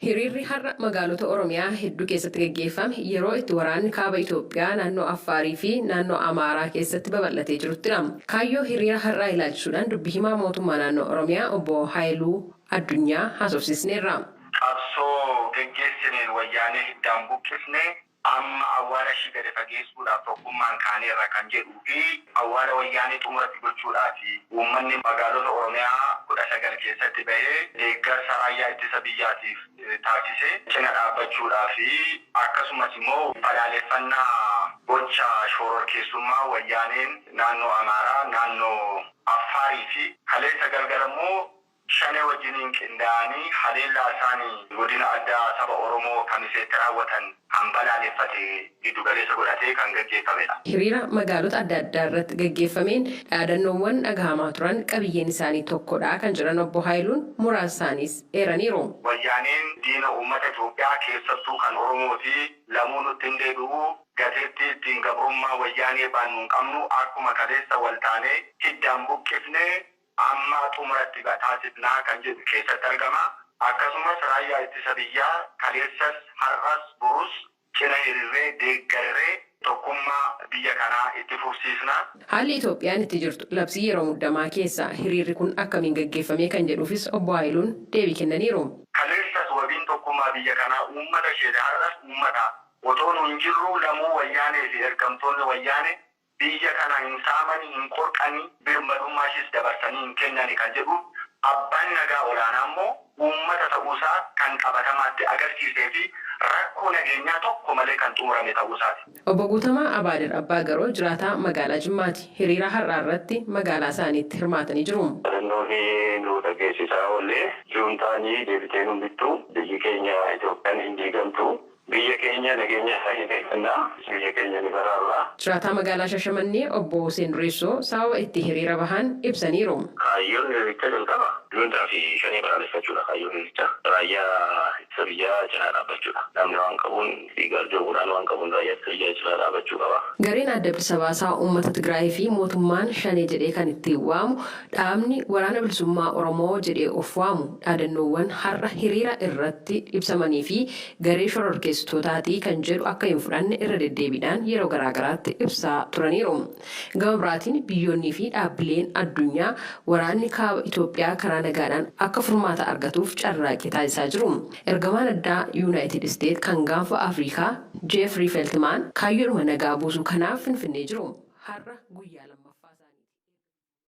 Hiriirri har'a magaalota Oromiyaa hedduu keessatti gaggeeffame yeroo itti waraanni kaaba Itoophiyaa naannoo Affaarii fi naannoo Amaaraa keessatti babal'atee jiruttidha. Kaayyoo hiriira har'aa ilaalchisuudhaan dubbii himaa mootummaa naannoo Oromiyaa obbo Haayiluu Addunyaa haasofsiisneerra. Qabsoo gaggeessineen wayyaanee hiddaan buqqifne amma awwaala ishii gadi fageessuudhaaf tokkummaan kaaneerra kan jedhuu fi awwaala wayyaanee xumuratti gochuudhaaf uummanni magaalota Oromiyaa 19 keessatti bahee deeggarsa raayyaa ittisa biyyaatiif taasise cina dhaabbachuudhaa fi akkasumas immoo balaaleffannaa gocha shororkeessummaa wayyaaneen naannoo Amaaraa, naannoo Affaarii fi kaleessa galgala immoo Shanee wajjiniin qindaa'anii haleellaa isaanii godina addaa saba Oromoo kamiseetti raawwatan balaaleffate giddu galeessa godhatee kan gaggeeffamedha. Hiriira magaalota adda addaa irratti gaggeeffameen dhaadannoowwan dhagahamaa turan qabiyyeen isaanii tokkodha kan jiran obbo Haayiluun muraasa isaaniis eeraniiru. Wayyaaneen diina uummata Itoophiyaa keessattuu kan Oromooti lamuu nutti hin deebi'u gateetti ittiin gabrummaa wayyaanee baannu hin qabnu akkuma kaleessa waltaanee hiddaan buqqifne amma xumuratti taasifnaa kan jedhu keessatti argama. Akkasumas raayyaa ittisa biyyaa kaleessas har'as borus cina hiriirree deeggarree tokkummaa biyya kanaa itti fufsiisna. Haalli Itoophiyaan itti jirtu labsii yeroo muddamaa keessa hiriirri kun akkamiin gaggeeffamee kan jedhuufis obbo Haayiluun deebii kennaniiru. Kaleessas wabiin tokkummaa biyya kanaa uummata isheeti har'as uummata otoo nu hin jirru lamuu wayyaanee fi ergamtoonni wayyaanee biyya kana hin saamanii hin qorqanii birmadummaa ishees dabarsanii hin kennani kan jedhu abbaan nagaa olaanaa immoo uummata ta'uusaa kan qabatamaatti agarsiisee fi rakkoo nageenyaa tokko malee kan xumurame ta'uusaati. Obbo Guutamaa Abaadir Abbaa Garoo jiraataa magaalaa Jimmaati. Hiriira har'aa irratti magaalaa isaaniitti hirmaatanii jiru. Naannoon nu dhageessisaa oollee juuntaanii deebitee nu bittu biyyi keenya Itoophiyaan hin diigamtu. Biyya keenya nageenya isaa hin eeggannaa biyya keenya ni baraarraa. Jiraataa magaalaa Shashamannee obbo Hussein Reessoo sababa itti hiriira bahan ibsaniiru. Kaayyoon hiriiricha jalqaba juuntaa fi shanii balaaleffachuudha. Kaayyoon hiriiricha raayyaa ittisa biyyaa cinaa dhaabbachuudha. Namni waan qabuun fiigaa joorbuudhaan waan qabuun raayyaa ittisa biyyaa cinaa dhaabbachuu qaba. Gareen adda bilisa baasaa uummata Tigraay fi mootummaan Shanee jedhee kan ittiin waamu dhaabni waraana bilisummaa Oromoo jedhee of waamu dhaadannoowwan har'a hiriira irratti ibsamanii fi garee shororkeessitootaati kan jedhu akka hin fudhanne irra deddeebiidhaan yeroo garaagaraatti ibsaa turaniiru. Gama biraatiin biyyoonnii fi dhaabbileen addunyaa waraanni kaaba Itoophiyaa karaa nagaadhaan akka furmaata argatuuf carraaqqii taasisaa jiru. Ergamaan addaa Yuunaayitid Isteet kan gaanfa Afrikaa Jeefrii Feltmaan kaayyoodhuma nagaa buusuu kanaaf finfinnee jiru. Har'a guyyaa